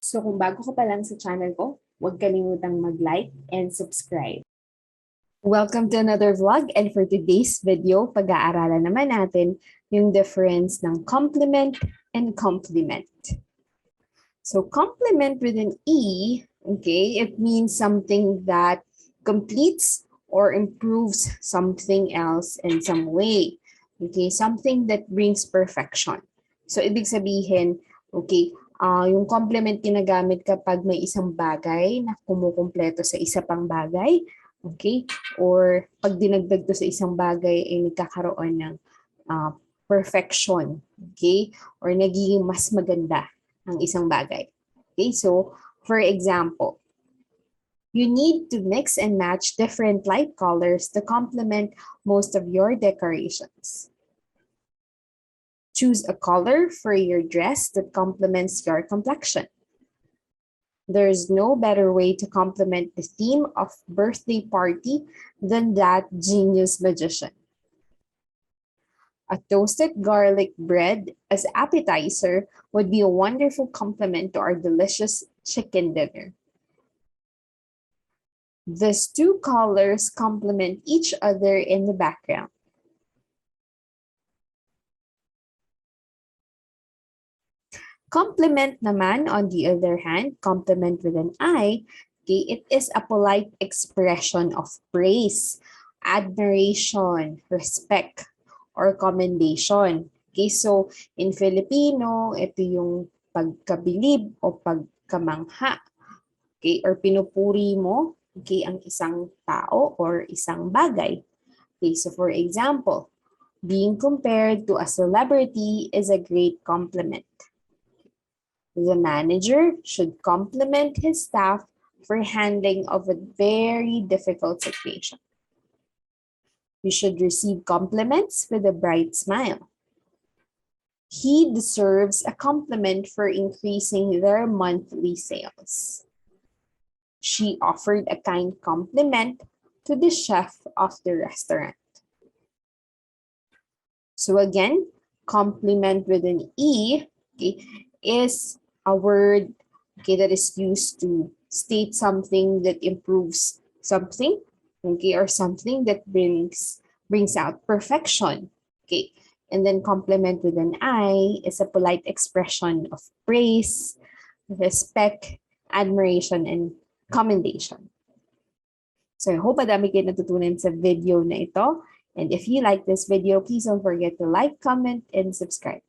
So kung bago ka pa lang sa channel ko, huwag kalimutang mag-like and subscribe. Welcome to another vlog, and for today's video, pag-aaralan naman natin yung difference ng complement and complement. So complement with an E, okay, it means something that completes or improves something else in some way. Okay, something that brings perfection. So ibig sabihin, okay, yung complement ginagamit kapag may isang bagay na kumukumpleto sa isa pang bagay, okay? Or pag dinagdag to sa isang bagay ay nagkakaroon ng perfection, okay? Or nagiging mas maganda ang isang bagay. Okay, so for example, you need to mix and match different light colors to complement most of your decorations. Choose a color for your dress that complements your complexion. There's no better way to complement the theme of birthday party than that genius magician. A toasted garlic bread as appetizer would be a wonderful complement to our delicious chicken dinner. These two colors complement each other in the background. Complement naman, on the other hand, complement with an I, okay, it is a polite expression of praise, admiration, respect, or commendation. Okay, so in Filipino, ito yung pagkabilib o pagkamangha. Okay, or pinupuri mo, okay, ang isang tao or isang bagay. Okay, so for example, being compared to a celebrity is a great compliment. The manager should compliment his staff for handling of a very difficult situation. You should receive compliments with a bright smile. He deserves a compliment for increasing their monthly sales. She offered a kind compliment to the chef of the restaurant. So again, compliment with an E, okay, is a word, okay, that is used to state something that improves something, okay, or something that brings out perfection, okay. And then complement with an I is a polite expression of praise, respect, admiration, and commendation. So I hope madami kayo natutunan sa video na ito. And if you like this video, please don't forget to like, comment, and subscribe.